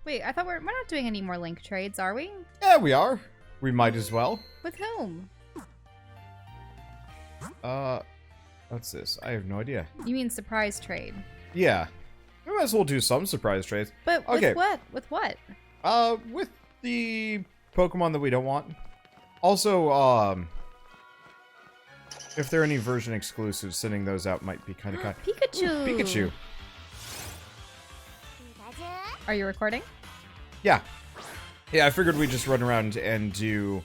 Wait, I thought we're not doing any more link trades, are we? Yeah, we are. We might as well. With whom? What's this? I have no idea. You mean surprise trade? Yeah. We might as well do some surprise trades. But okay. With what? With what? With the Pokemon that we don't want. Also, if there are any version exclusives, sending those out might be kind of Pikachu! Pikachu. Are you recording? Yeah. Yeah, I figured we'd just run around and do,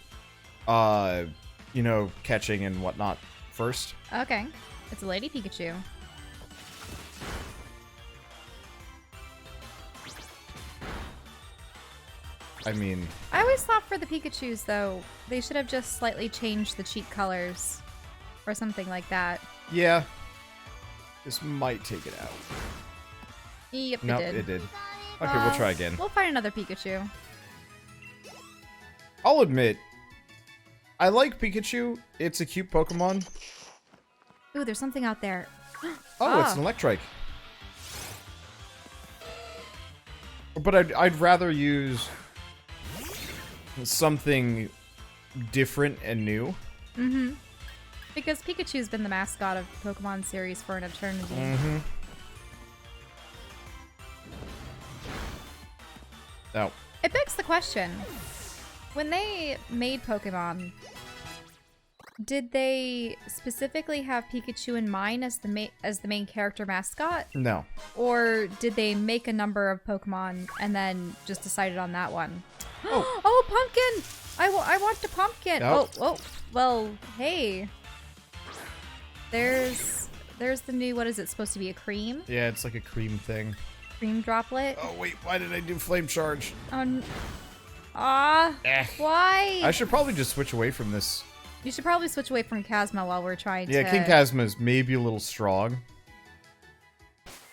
you know, catching and whatnot first. Okay. It's a Lady Pikachu. I mean... I always thought for the Pikachus, though, they should have just slightly changed the cheek colors. Or something like that. Yeah. This might take it out. Yep, nope, it did. Okay, we'll try again. We'll find another Pikachu. I'll admit, I like Pikachu. It's a cute Pokemon. Ooh, there's something out there. Oh, it's an Electrike. But I'd rather use something different and new. Mm-hmm. Because Pikachu's been the mascot of the Pokemon series for an eternity. Mm-hmm. Oh. It begs the question. When they made Pokemon, did they specifically have Pikachu in mind as the main character mascot? No. Or did they make a number of Pokemon and then just decided on that one? Oh, oh, pumpkin! I want the pumpkin. Nope. Oh, well, hey. There's the new, what is it supposed to be, a cream? Yeah, it's like a cream thing. Cream droplet. Oh wait, why did I do flame charge? Why? I should probably just switch away from this. You should probably switch away from Kazma while we're trying to... Yeah, King Kazma is maybe a little strong.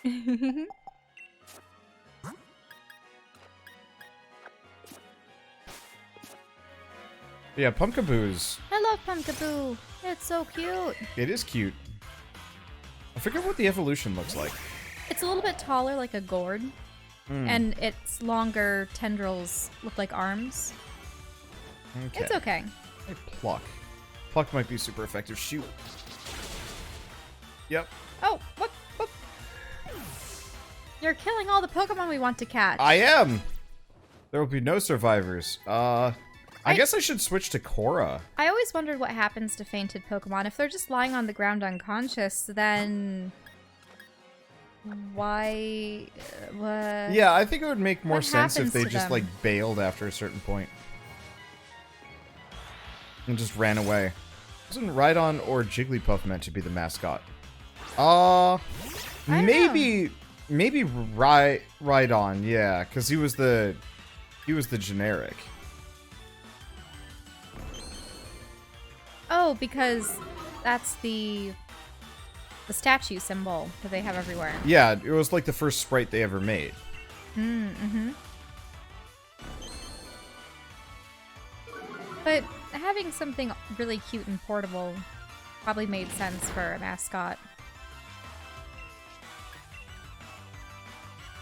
Yeah, Pumpkaboo's... I love Pumpkaboo. It's so cute. It is cute. I forget what the evolution looks like. It's a little bit taller, like a gourd. And its longer tendrils look like arms. Okay. It's okay. Hey, Pluck. Pluck might be super effective. Shoot. Yep. Oh, what? You're killing all the Pokemon we want to catch. I am! There will be no survivors. I guess I should switch to Korra. I always wondered what happens to fainted Pokemon. If they're just lying on the ground unconscious, then... why... what? Yeah, I think it would make more What sense if happens they to just, them? like, bailed after a certain point. And just ran away. Wasn't Rhydon or Jigglypuff meant to be the mascot? Maybe Rhydon, yeah, because he was the generic. Oh, because that's the statue symbol that they have everywhere. Yeah, it was like the first sprite they ever made. Mm-hmm. But having something really cute and portable probably made sense for a mascot.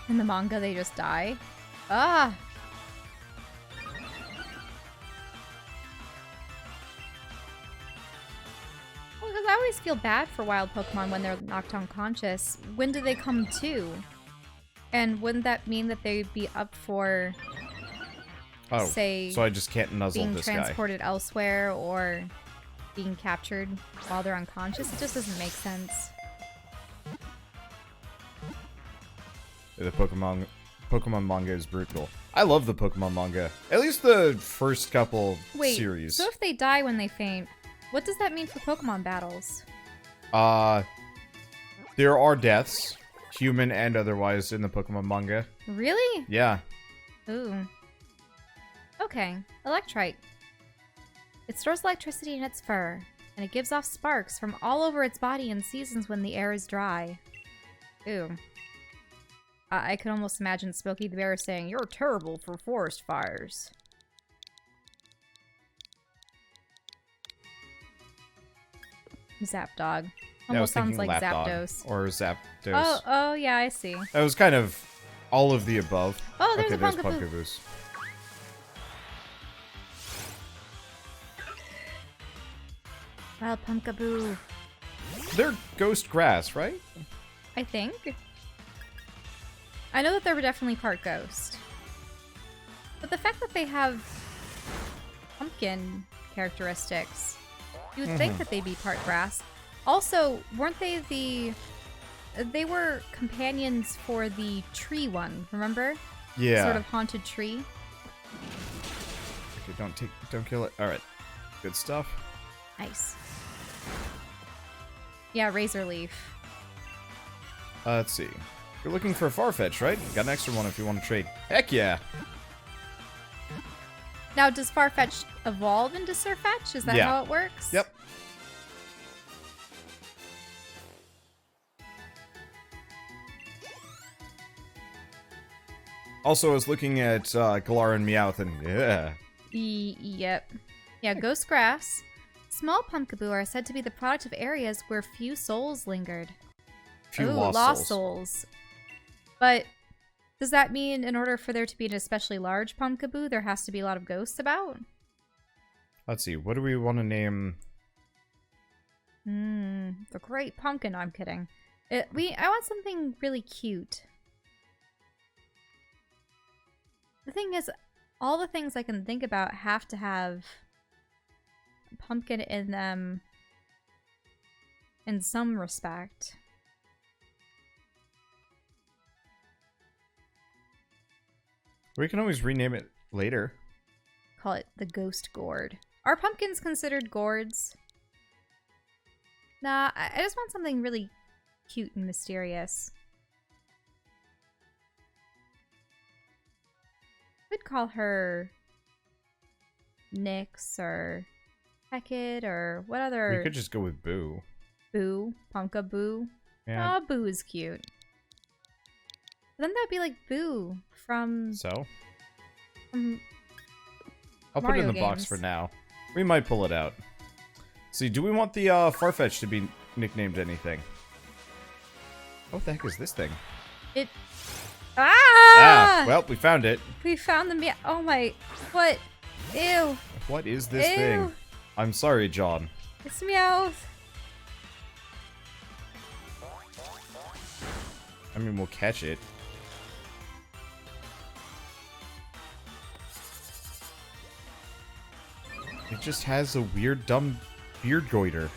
In the manga, they just die. Ah! Well, because I always feel bad for wild Pokemon when they're knocked unconscious. When do they come to? And wouldn't that mean that they'd be up for... Oh, say, so I just can't nuzzle being this guy. transported elsewhere or being captured while they're unconscious? It just doesn't make sense. The Pokemon manga is brutal. I love the Pokemon manga. At least the first couple series. So if they die when they faint, what does that mean for Pokemon battles? There are deaths, human and otherwise, in the Pokemon manga. Really? Yeah. Ooh. Okay, Electrike. It stores electricity in its fur, and it gives off sparks from all over its body in seasons when the air is dry. Ooh. I can almost imagine Smokey the Bear saying, "You're terrible for forest fires." Zapdog. Yeah, I was Almost sounds thinking like Lapdog Zapdos. or Zapdos. Oh, yeah, I see. That was kind of All of the above. Oh, there's okay, a there's Punkaboo. Punkaboos. Wild Punkaboo. They're ghost grass, right? I think. I know that they were definitely part ghost. But the fact that they have pumpkin characteristics, you would think that they'd be part grass. Also, weren't they they were companions for the tree one, remember? Yeah. Sort of haunted tree. Okay, don't kill it. All right. Good stuff. Nice. Yeah, Razor Leaf. Let's see. You're looking for a Farfetch, right? Got an extra one if you want to trade. Heck yeah. Now, does Farfetch evolve into Sirfetch? Is that Yeah. how it works? Yep. Also, I was looking at Galar and Meowth, and yeah. Yep. Yeah, Ghost Grass. Small Pumpkaboo are said to be the product of areas where few souls lingered. Few Ooh, lost souls. But does that mean in order for there to be an especially large Pumpkaboo, there has to be a lot of ghosts about? Let's see. What do we want to name? The Great Pumpkin. No, I'm kidding. I want something really cute. The thing is, all the things I can think about have to have pumpkin in them in some respect. We can always rename it later. Call it the Ghost Gourd. Are pumpkins considered gourds? Nah, I just want something really cute and mysterious. Could call her Nyx or Hecate or what other... We could just go with Boo. Boo. Pumpkaboo. Yeah. Oh, Boo is cute. But then that'd be like Boo from... So? from I'll Mario put it in the box games. for now. We might pull it out. See, do we want the Farfetch to be nicknamed anything? What the heck is this thing? It... Ah! Well, we found it. We found the meow. Oh my... What? Ew. What is this Ew. thing? I'm sorry, John. It's Meowth. I mean, we'll catch it. It just has a weird, dumb beard goiter.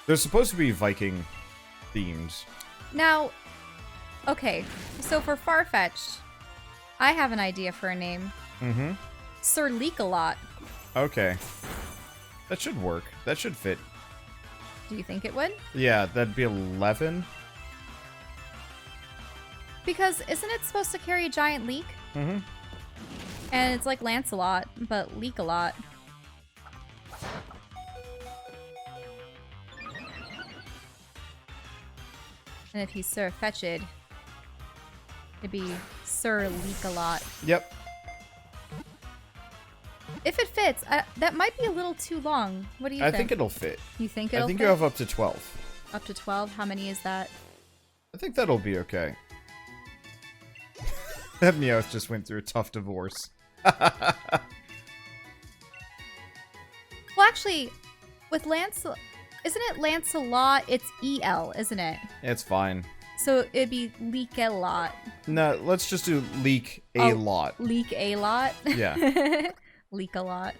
They're supposed to be Viking themed. Now, okay, so for Farfetch'd, I have an idea for a name. Mm-hmm. Sir Leak-a-Lot. Okay. That should work. That should fit. Do you think it would? Yeah, that'd be 11. Because isn't it supposed to carry a giant leak? Mm-hmm. And it's like Lancelot, but Leak-a-Lot. And if he's Sir Fetch'd, it'd be Sir Leak-a-Lot. Yep. If it fits, that might be a little too long. What do you think? I think it'll fit. You think it'll I think fit? you have up to 12. Up to 12? How many is that? I think that'll be okay. That Meowth just went through a tough divorce. Well, actually, with Lancelot, isn't it Lancelot? It's E-L, isn't it? It's fine. So it'd be Leak-a-Lot. No, let's just do leak a lot. Leak-a-Lot? Yeah. Leak-a-Lot.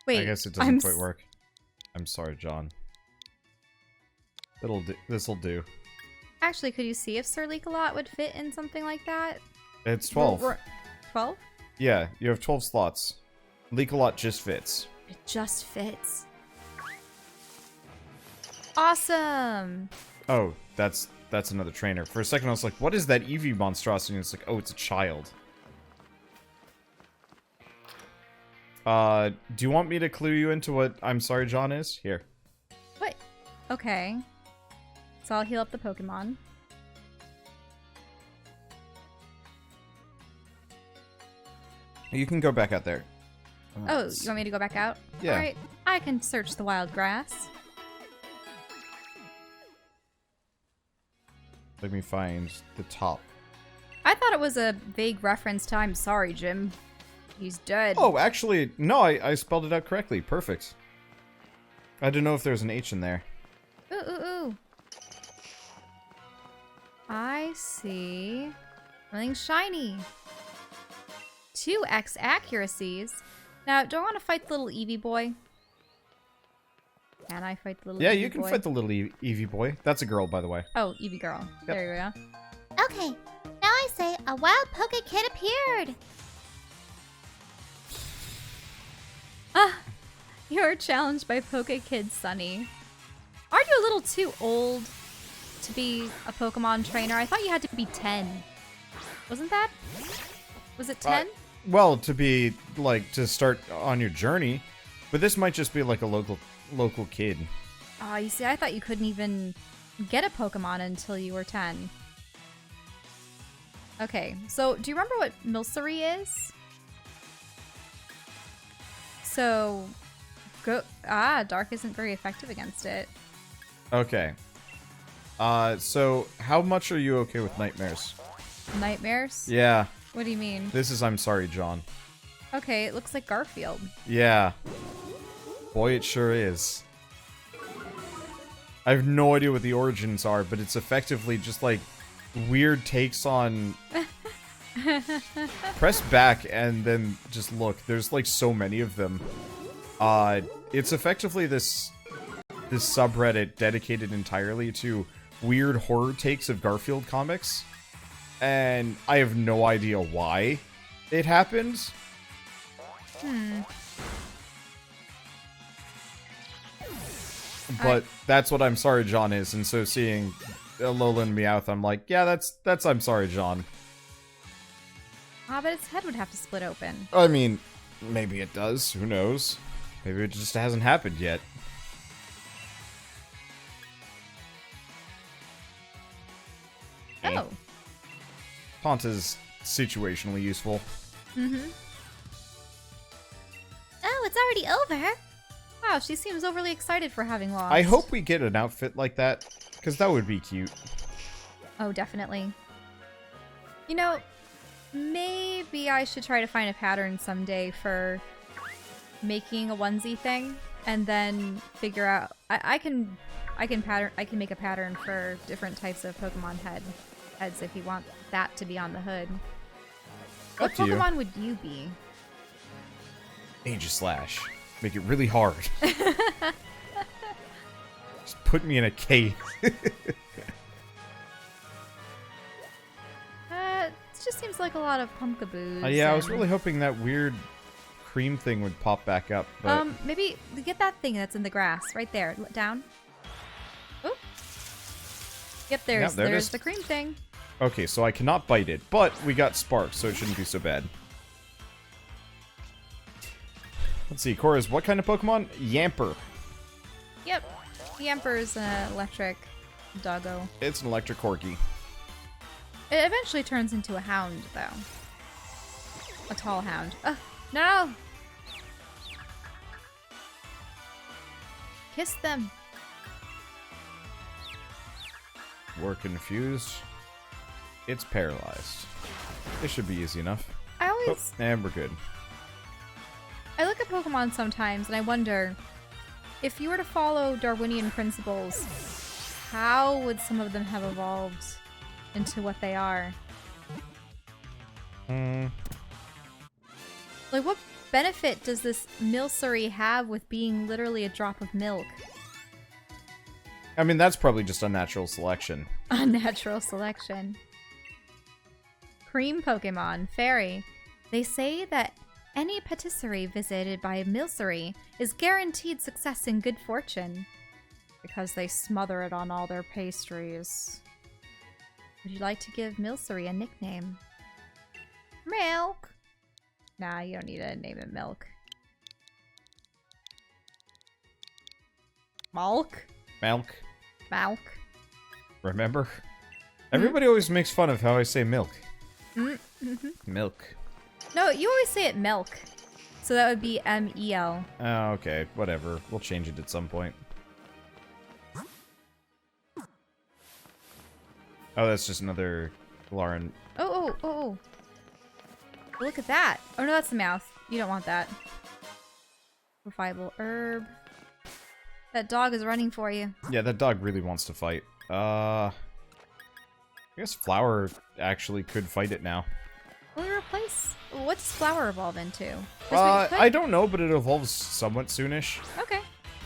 Wait, I guess it doesn't quite work. I'm sorry, John. This'll do. Actually, could you see if Sir Leak-a-Lot would fit in something like that? It's 12. 12? Yeah, you have 12 slots. Leak-a-Lot just fits. It just fits. Awesome! Oh, that's another trainer. For a second I was like, what is that Eevee monstrosity? And it's like, oh, it's a child. Do you want me to clue you into what I'm sorry, John is? Here. What? Okay. So I'll heal up the Pokemon. You can go back out there. Oh, you want me to go back out? Yeah. All right, I can search the wild grass. Let me find the top. I thought it was a vague reference to I'm sorry, Jim. He's dead. Oh, actually, no, I spelled it out correctly. Perfect. I didn't know if there was an H in there. Ooh, ooh, ooh. I see something shiny. 2x accuracies. Now, do I want to fight the little Eevee boy? Can I fight the little Eevee boy? Yeah, you can fight the little Eevee boy. That's a girl, by the way. Oh, Eevee girl. Yep. There we go. Okay, now I say a wild Poké Kid appeared. Ah, you're challenged by Poké Kid Sunny. Aren't you a little too old to be a Pokemon trainer? I thought you had to be 10. Wasn't that? Was it 10? Well, to be, like, to start on your journey. But this might just be, like, a local kid. Oh, you see, I thought you couldn't even get a Pokemon until you were 10. Okay, so do you remember what Milcery is? So, Dark isn't very effective against it. Okay. So, how much are you okay with nightmares? Nightmares? Yeah. What do you mean? This is I'm sorry, John. Okay, it looks like Garfield. Yeah. Boy, it sure is. I have no idea what the origins are, but it's effectively just like weird takes on... Press back and then just look. There's like so many of them. It's effectively this subreddit dedicated entirely to weird horror takes of Garfield comics. And I have no idea why it happened. But that's what I'm sorry, John is, and so seeing Alolan Meowth, I'm like, yeah, that's I'm sorry, John. Ah, but its head would have to split open. I mean, maybe it does. Who knows? Maybe it just hasn't happened yet. Oh. Taunt is situationally useful. Mm-hmm. Oh, it's already over. Wow, she seems overly excited for having lost. I hope we get an outfit like that, because that would be cute. Oh, definitely. You know, maybe I should try to find a pattern someday for making a onesie thing, and then figure out. I can make a pattern for different types of Pokemon heads if you want that to be on the hood. What Up to you. Pokemon would you be? Aegislash. Make it really hard. Just put me in a cave. It just seems like a lot of pumpkaboos. Yeah, I was and- really hoping that weird cream thing would pop back up, but... Maybe get that thing that's in the grass right there. Down. Oh. Yep, there's there it is. the cream thing. Okay, so I cannot bite it, but we got Sparks, so it shouldn't be so bad. Let's see, Cora's what kind of Pokemon? Yamper. Yep. The Emperor's an electric doggo. It's an electric corgi. It eventually turns into a hound, though. A tall hound. No! Kiss them. We're confused. It's paralyzed. It should be easy enough. I Oh, always... and we're good. I look at Pokemon sometimes and I wonder, if you were to follow Darwinian principles, how would some of them have evolved into what they are? Like, what benefit does this Milcery have with being literally a drop of milk? I mean, that's probably just unnatural selection. Unnatural selection. Cream Pokemon, Fairy. They say that any patisserie visited by a Milcery is guaranteed success and good fortune, because they smother it on all their pastries. Would you like to give Milcery a nickname? Milk! Nah, you don't need to name it Milk. Malk? Milk. Malk. Remember? Everybody always makes fun of how I say milk. Mm-hmm. Milk. No, you always say it milk. So that would be M-E-L. Oh, okay. Whatever. We'll change it at some point. Oh, that's just another Galarian. Oh. Look at that. Oh, no, that's the mouth. You don't want that. Viable herb. That dog is running for you. Yeah, that dog really wants to fight. I guess Flower actually could fight it now. Will we replace... What's Flower evolve into? I don't know, but it evolves somewhat soonish. Okay.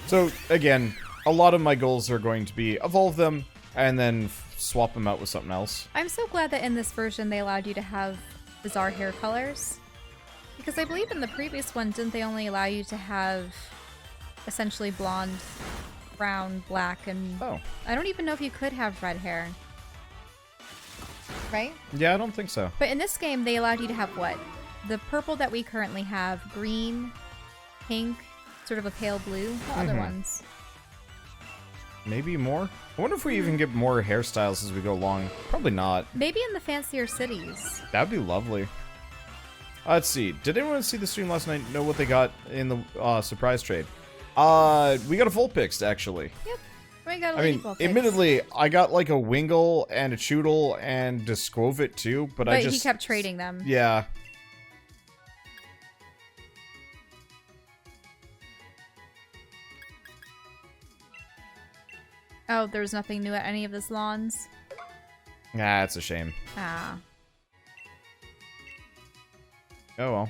So, again, a lot of my goals are going to be evolve them and then swap them out with something else. I'm so glad that in this version they allowed you to have bizarre hair colors. Because I believe in the previous one, didn't they only allow you to have essentially blonde, brown, black, and... Oh. I don't even know if you could have red hair. Right? Yeah, I don't think so. But in this game, they allowed you to have what? The purple that we currently have, green, pink, sort of a pale blue. What other ones? Maybe more? I wonder if we even get more hairstyles as we go along. Probably not. Maybe in the fancier cities. That'd be lovely. Let's see. Did anyone see the stream last night know what they got in the surprise trade? We got a Vulpix, actually. Yep. We got a I mean, Vulpix. admittedly, I got like a Wingull and a Choodle and a Squovit too, but I just... he kept trading them. Yeah. Oh, there's nothing new at any of the salons? Ah, it's a shame. Ah. Oh well.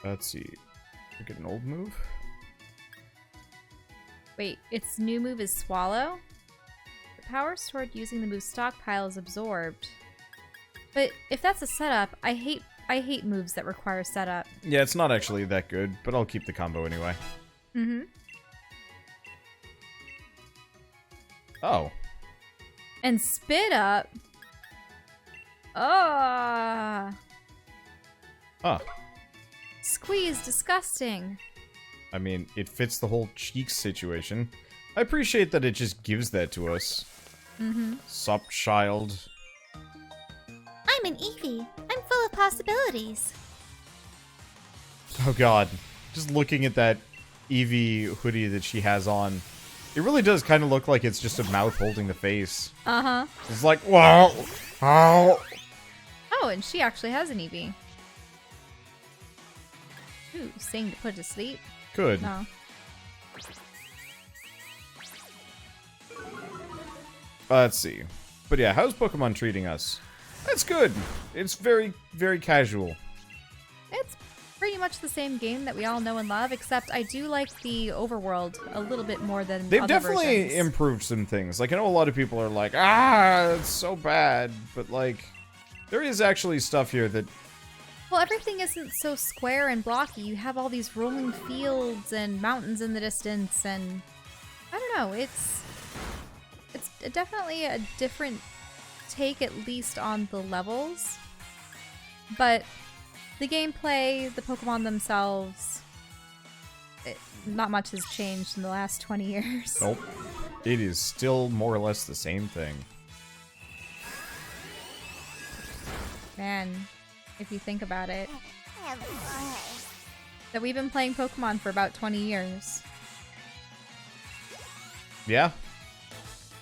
Let's see. We get an old move? Wait, its new move is Swallow? The power stored using the move stockpile is absorbed. But if that's a setup, I hate moves that require setup. Yeah, it's not actually that good, but I'll keep the combo anyway. Mm-hmm. Oh. And Spit Up. Ah. Huh. Squeeze, disgusting. I mean, it fits the whole cheeks situation. I appreciate that it just gives that to us. Mm-hmm. Sup, child. I'm an Eevee. I'm full of possibilities. Oh god. Just looking at that Eevee hoodie that she has on, it really does kind of look like it's just a mouth holding the face. Uh-huh. It's like, wow, how? Oh, and she actually has an Eevee. Ooh, sing to put to sleep. Good. No. Let's see. But yeah, how's Pokemon treating us? That's good. It's very, very casual. It's pretty much the same game that we all know and love, except I do like the overworld a little bit more than They've other definitely versions. improved some things. Like, I know a lot of people are like, ah, it's so bad. But, like, there is actually stuff here that... Well, everything isn't so square and blocky. You have all these rolling fields and mountains in the distance, and I don't know. It's definitely a different take, at least on the levels. But the gameplay, the Pokemon themselves, not much has changed in the last 20 years. Nope. It is still more or less the same thing. Man, if you think about it. That we've been playing Pokemon for about 20 years. Yeah.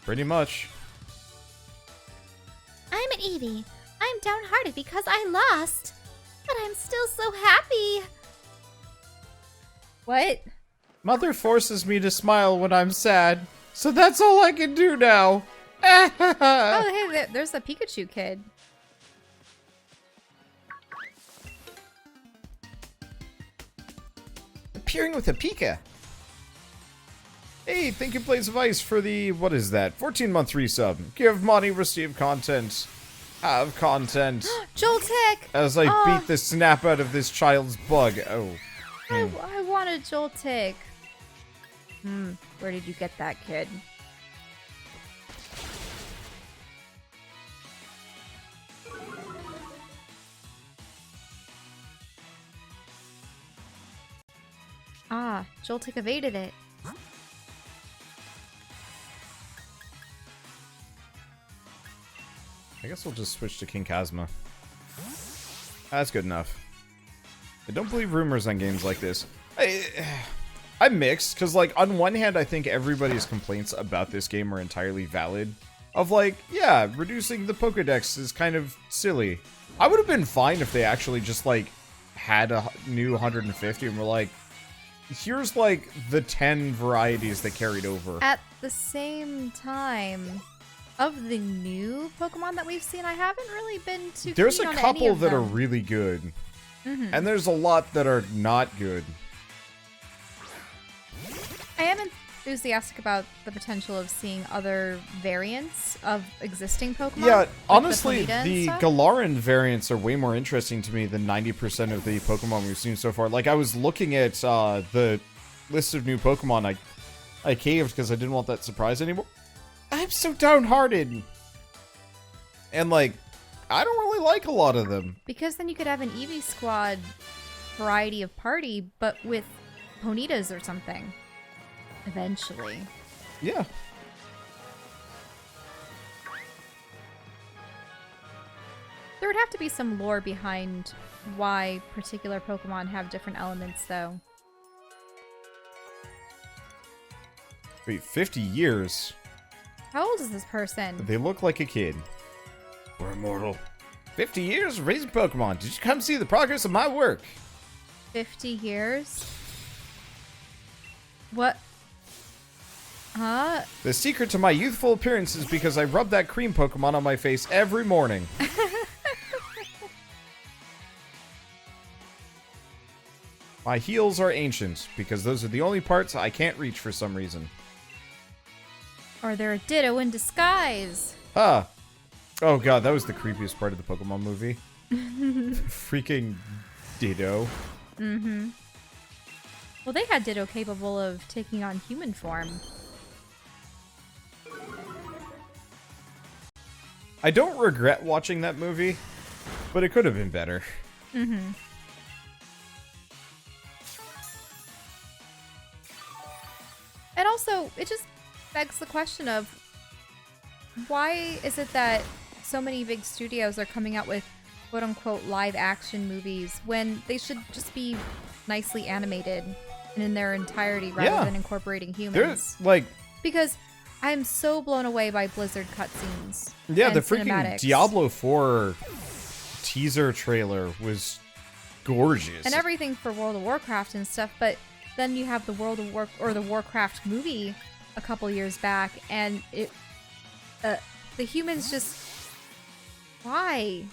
Pretty much. I'm an Eevee. I'm downhearted because I lost. But I'm still so happy. What? Mother forces me to smile when I'm sad, so that's all I can do now. Oh, hey, there's the Pikachu kid. Appearing with a Pika. Hey, thank you, Blaze of Ice, for the, what is that, 14-month resub. Give money, receive content. Have content. Joltik! As I beat the snap out of this child's bug. Oh. I wanted Joltik. Where did you get that, kid? Ah, Joltik evaded it. I guess we'll just switch to King Kazma. That's good enough. I don't believe rumors on games like this. I'm mixed, because, like, on one hand, I think everybody's complaints about this game are entirely valid. Of, like, yeah, reducing the Pokedex is kind of silly. I would have been fine if they actually just, like, had a new 150 and were like, here's, like, the 10 varieties that carried over. At the same time, of the new Pokemon that we've seen, I haven't really been too There's keen a on any couple of that are them. really good. Mm-hmm. And there's a lot that are not good. I am enthusiastic about the potential of seeing other variants of existing Pokemon. Yeah, like honestly, Ponyta and the stuff. Galarian variants are way more interesting to me than 90% of the Pokemon we've seen so far. Like, I was looking at the list of new Pokemon. I caved because I didn't want that surprise anymore. I'm so downhearted. And, like, I don't really like a lot of them. Because then you could have an Eevee Squad variety of party, but with Ponytas or something. Eventually. Yeah. There would have to be some lore behind why particular Pokemon have different elements, though. Wait, 50 years? How old is this person? They look like a kid. We're immortal. 50 years of raising Pokemon. Did you come see the progress of my work? 50 years? What? Huh? The secret to my youthful appearance is because I rub that cream Pokemon on my face every morning. My heels are ancient, because those are the only parts I can't reach for some reason. Or they're a Ditto in disguise. Ah. Oh god, that was the creepiest part of the Pokemon movie. Freaking Ditto. Mm-hmm. Well, they had Ditto capable of taking on human form. I don't regret watching that movie, but it could have been better. Mm-hmm. And also, it just begs the question of why is it that so many big studios are coming out with quote-unquote live-action movies when they should just be nicely animated and in their entirety rather than incorporating humans? There's, like... Because I'm so blown away by Blizzard cutscenes. Yeah, and the freaking cinematics. Diablo 4 teaser trailer was gorgeous. And everything for World of Warcraft and stuff, but then you have the the Warcraft movie a couple years back, and the humans just... Why?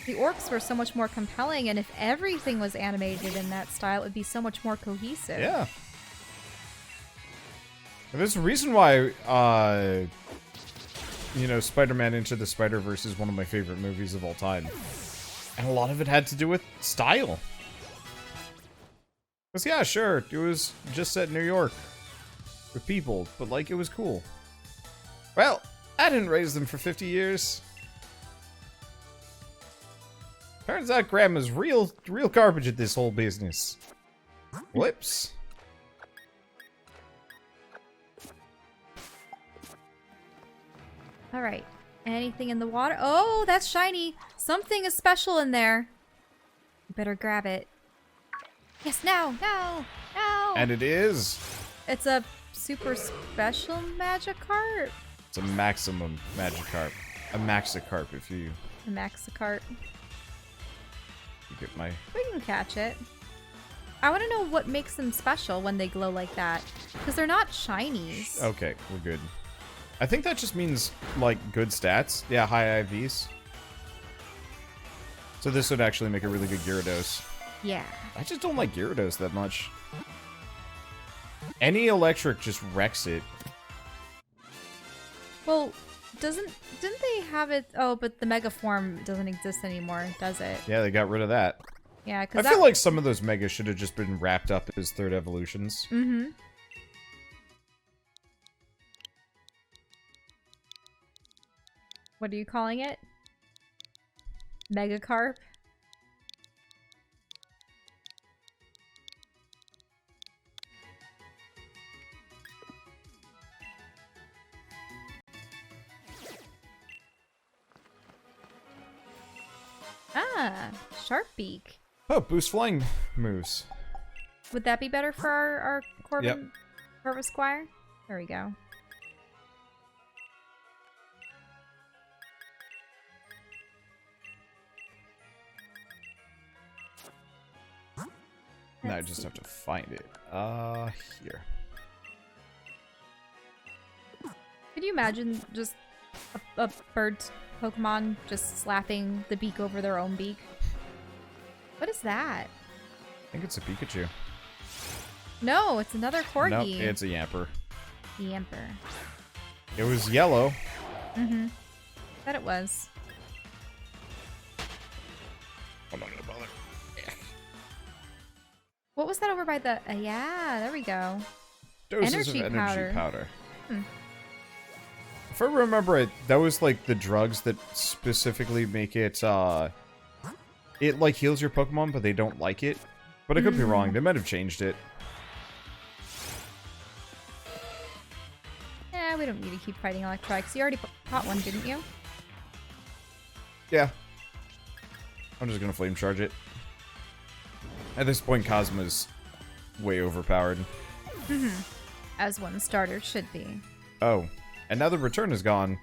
The orcs were so much more compelling, and if everything was animated in that style, it would be so much more cohesive. Yeah. And there's a reason why, you know, Spider-Man Into the Spider-Verse is one of my favorite movies of all time. And a lot of it had to do with style. Because, yeah, sure, it was just set in New York with people, but, like, it was cool. Well, I didn't raise them for 50 years. Turns out Grandma's real garbage at this whole business. Whoops. Alright. Anything in the water? Oh, that's shiny! Something is special in there. You better grab it. Yes, now! No! No! And it is. It's a super special Magikarp. It's a maximum Magikarp. A Maxicarp if you A Maxikarp. get my... We can catch it. I want to know what makes them special when they glow like that. Because they're not shinies. Okay, we're good. I think that just means, like, good stats. Yeah, high IVs. So this would actually make a really good Gyarados. Yeah. I just don't like Gyarados that much. Any electric just wrecks it. Well, didn't they have it? Oh, but the Mega form doesn't exist anymore, does it? Yeah, they got rid of that. Yeah, I because feel like some of those Megas should have just been wrapped up as third evolutions. Mm-hmm. What are you calling it? Megacarp? Sharp beak. Oh, boost flying moves. Would that be better for our Yep. Corvus Squire? There we go. Now I Let's just see. have to find it. Here. Could you imagine just a bird Pokemon just slapping the beak over their own beak? What is that? I think it's a Pikachu. No, it's another corgi. Nope, it's a Yamper. Yamper. It was yellow. Mm-hmm. Bet it was. I'm not gonna bother. What was that over by the... yeah, there we go. Doses Energy of energy powder. Hmm. If I remember it, that was like the drugs that specifically make it, it like heals your Pokemon, but they don't like it. But I could be wrong. They might have changed it. Yeah, we don't need to keep fighting Electrikes. You already caught one, didn't you? Yeah. I'm just gonna flame charge it. At this point, Cosmo's way overpowered. As one starter should be. Oh, and now the return is gone.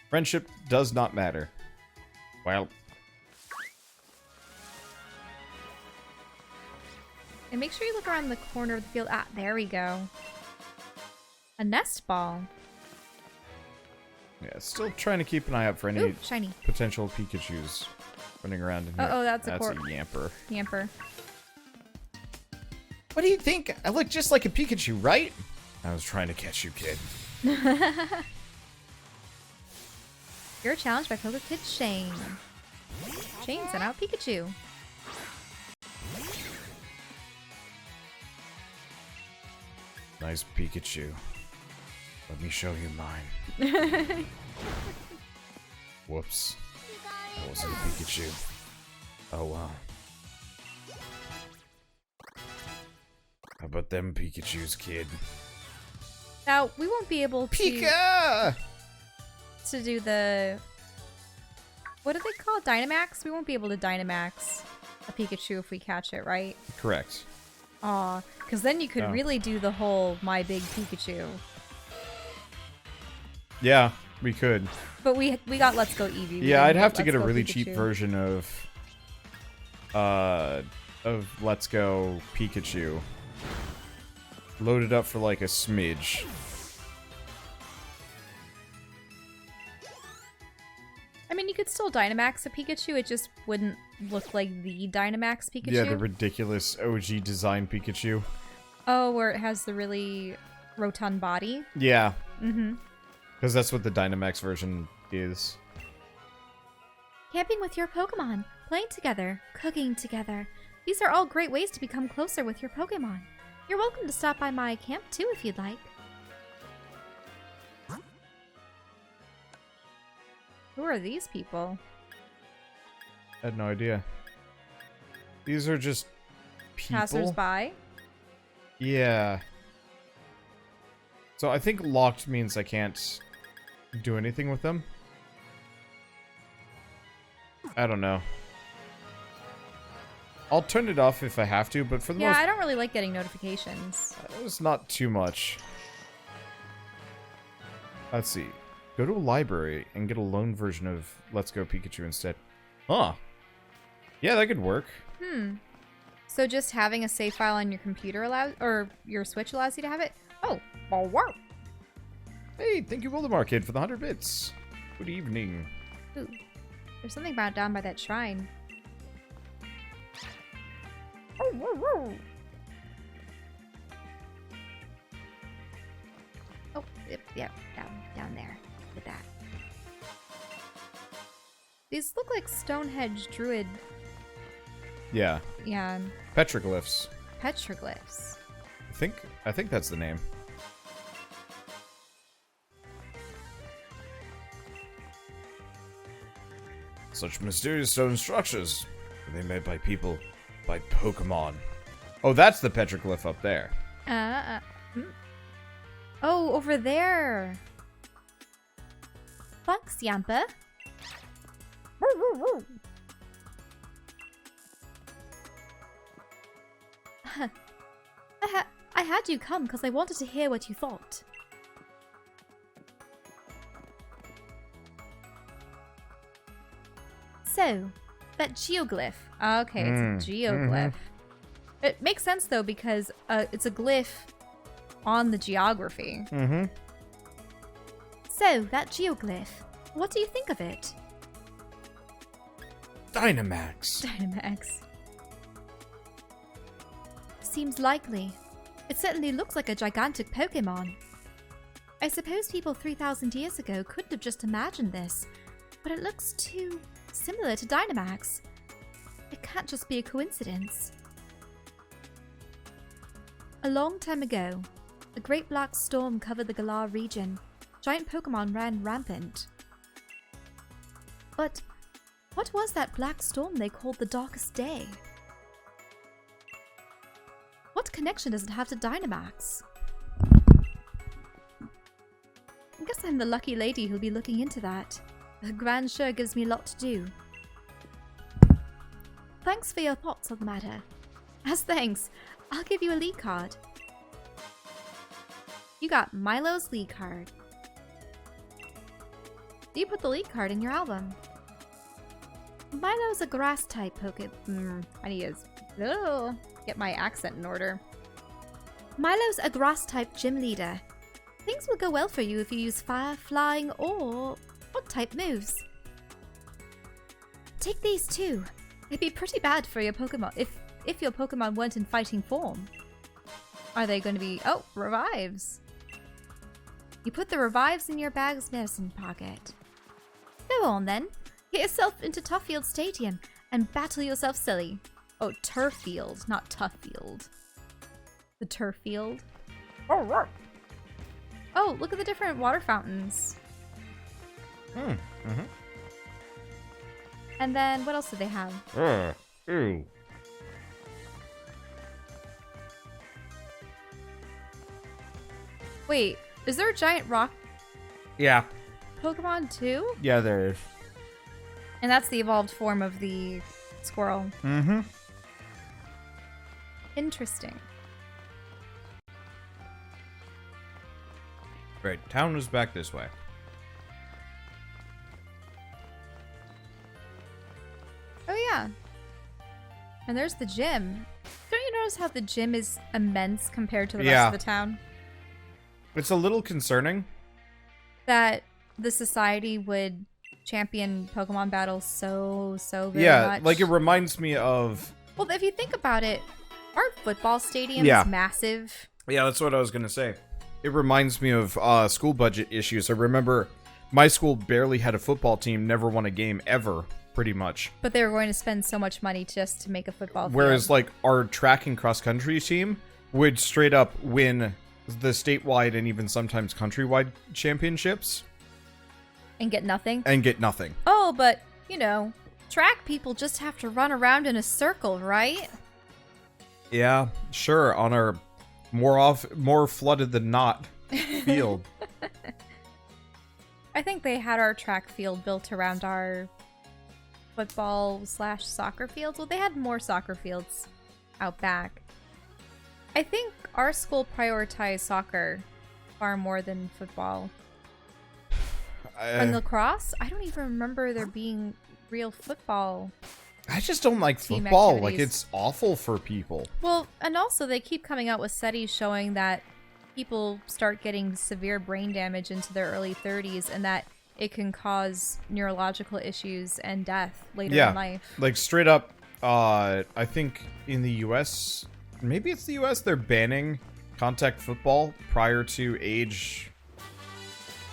Friendship does not matter. Well, And make sure you look around the corner of the field. Ah, there we go. A nest ball. yeah, still trying to keep an eye out for any Ooh, shiny. potential Pikachus running around in here. Uh-oh, that's a Yamper. Yamper. What do you think? I look just like a Pikachu, right? I was trying to catch you, kid. You're challenged by Poké Kid Shane. Shane sent out Pikachu. Nice Pikachu. Let me show you mine. Whoops. That wasn't a Pikachu. Oh, wow. How about them Pikachus, kid? Now, we won't be able to do the... What do they call it? Dynamax? We won't be able to Dynamax a Pikachu if we catch it, right? Correct. Aw, because then you could Oh. really do the whole My Big Pikachu. Yeah, we could. But we got Let's Go Eevee. We Yeah, didn't I'd have to get a Let's Go really Pikachu. cheap version of Let's Go Pikachu. Loaded up for like a smidge. I mean, you could still Dynamax a Pikachu, it just wouldn't look like the Dynamax Pikachu. Yeah, the ridiculous OG design Pikachu. Oh, where it has the really rotund body? Yeah. Mm-hmm. Because that's what the Dynamax version is. Camping with your Pokemon, playing together, cooking together. These are all great ways to become closer with your Pokemon. You're welcome to stop by my camp too if you'd like. Who are these people? I had no idea. These are just people? Passers-by? Yeah. So I think locked means I can't do anything with them. I don't know. I'll turn it off if I have to, but for the Yeah, most I don't really like getting notifications. it's not too much. Let's see. Go to a library and get a loan version of Let's Go Pikachu instead. Huh. Yeah, that could work. So just having a save file on your computer allows, or your Switch allows you to have it? Oh, well, wow. Hey, thank you, Voldemar Kid, for the 100 bits. Good evening. Ooh, there's something about down by that shrine. Oh, yep, down there. Look at that. These look like Stonehenge Druid, Yeah. yeah, Petroglyphs. petroglyphs. I think that's the name. Such mysterious stone structures. Are they made by people? By Pokemon? Oh, that's the petroglyph up there. Oh, over there. Thanks, Yampa. I had you come because I wanted to hear what you thought. So, that geoglyph. Okay, it's a geoglyph. It makes sense, though, because it's a glyph on the geography. So, that geoglyph. What do you think of it? Dynamax. Dynamax. Seems likely. It certainly looks like a gigantic Pokémon. I suppose people 3,000 years ago couldn't have just imagined this, but it looks too similar to Dynamax. It can't just be a coincidence. A long time ago, a great black storm covered the Galar region. Giant Pokémon ran rampant. But what was that black storm they called the Darkest Day? What connection does it have to Dynamax? I guess I'm the lucky lady who'll be looking into that. The Grand sure gives me a lot to do. Thanks for your thoughts on the matter. As thanks, I'll give you a lead card. You got Milo's lead card. You put the lead card in your album. Milo's a grass-type Poké... I need to get my accent in order. Milo's a grass-type gym leader. Things will go well for you if you use fire, flying, or type moves. Take these too. It'd be pretty bad for your Pokemon if your Pokemon weren't in fighting form. Are they going to be... Oh, revives. You put the revives in your bag's medicine pocket. Go on then. Get yourself into Tuffield Stadium and battle yourself silly. Oh, Turf Field, not Tough Field. The Turf Field. Oh, look at the different water fountains. And then, what else do they have? Wait, is there a giant rock Yeah. Pokemon too? Yeah, there is. And that's the evolved form of the squirrel. Interesting. Right, town was back this way. Oh yeah. And there's the gym. Don't you notice how the gym is immense compared to the rest of the town? It's a little concerning. That the society would champion Pokemon battles so very much. Like it reminds me of... Well, if you think about it, aren't football stadiums massive? Yeah, that's what I was going to say. It reminds me of school budget issues. I remember my school barely had a football team, never won a game ever, pretty much. But they were going to spend so much money just to make a football field. Whereas, like, our track and cross-country team would straight up win the statewide and even sometimes countrywide championships. And get nothing? And get nothing. Oh, but, you know, track people just have to run around in a circle, right? Yeah, sure, on our more flooded than not field. I think they had our track field built around our football/soccer fields. Well, they had more soccer fields out back. I think our school prioritized soccer far more than football. And lacrosse? I don't even remember there being real football. I just don't like football. Like, it's awful for people. Well, and also they keep coming out with studies showing that people start getting severe brain damage into their early 30s and that it can cause neurological issues and death later in life. Like, straight up, I think in the US, maybe it's the US, they're banning contact football prior to age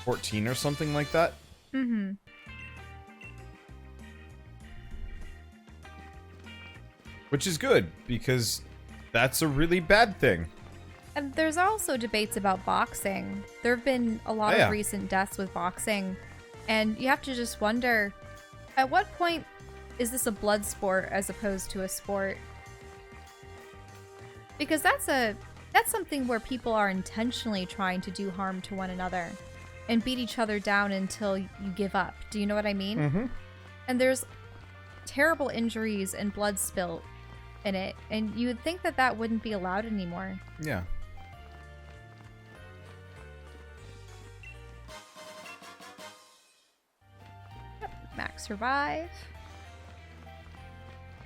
14 or something like that. Mm-hmm. Which is good, because that's a really bad thing. And there's also debates about boxing. There have been a lot of recent deaths with boxing. And you have to just wonder, at what point is this a blood sport as opposed to a sport? Because that's something where people are intentionally trying to do harm to one another and beat each other down until you give up. Do you know what I mean? Mm-hmm. And there's terrible injuries and blood spilt in it, and you would think that that wouldn't be allowed anymore. Yeah. Max revive.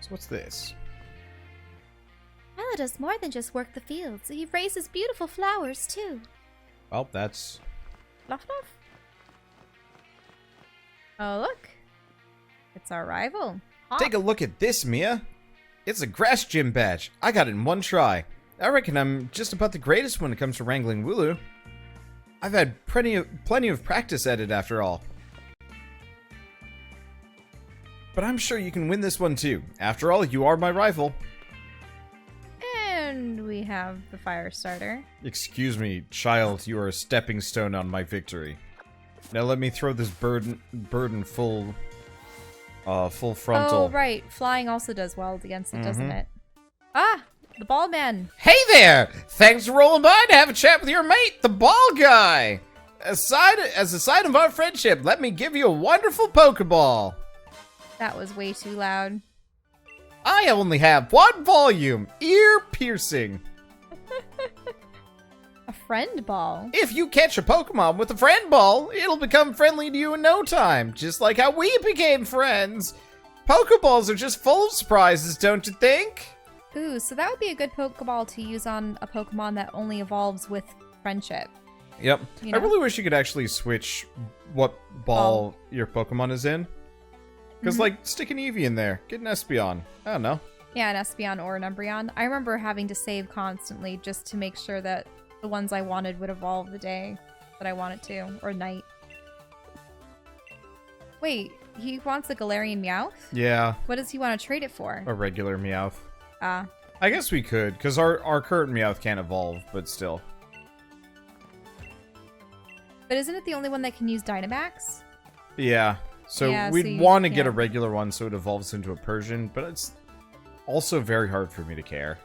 So what's this? Ella does more than just work the fields. He raises beautiful flowers, too. Well, that's... Fluff fluff. Oh, look. It's our rival. Hop. Take a look at this, Mia. It's a grass gym badge. I got it in one try. I reckon I'm just about the greatest when it comes to wrangling Wooloo. I've had plenty of practice at it after all. But I'm sure you can win this one too. After all, you are my rival. And we have the fire starter. Excuse me, child, you are a stepping stone on my victory. Now let me throw this burden full frontal. Oh, right. Flying also does well against it, doesn't it? Ah! The ball man. Hey there! Thanks for rolling by to have a chat with your mate, the ball guy! As a sign of our friendship, let me give you a wonderful Pokeball. That was way too loud. I only have one volume, ear-piercing. A friend ball. If you catch a Pokemon with a friend ball, it'll become friendly to you in no time, just like how we became friends. Pokeballs are just full of surprises, don't you think? Ooh, so that would be a good Pokeball to use on a Pokemon that only evolves with friendship. Yep. You know? I really wish you could actually switch what ball your Pokemon is in. Because, like, stick an Eevee in there. Get an Espeon. I don't know. Yeah, an Espeon or an Umbreon. I remember having to save constantly just to make sure that the ones I wanted would evolve the day that I wanted to. Or night. Wait, he wants a Galarian Meowth? Yeah. What does he want to trade it for? A regular Meowth. Ah. I guess we could, because our current Meowth can't evolve, but still. But isn't it the only one that can use Dynamax? Yeah. So Yeah, we'd so you- want to get yeah. a regular one so it evolves into a Persian, but it's also very hard for me to care.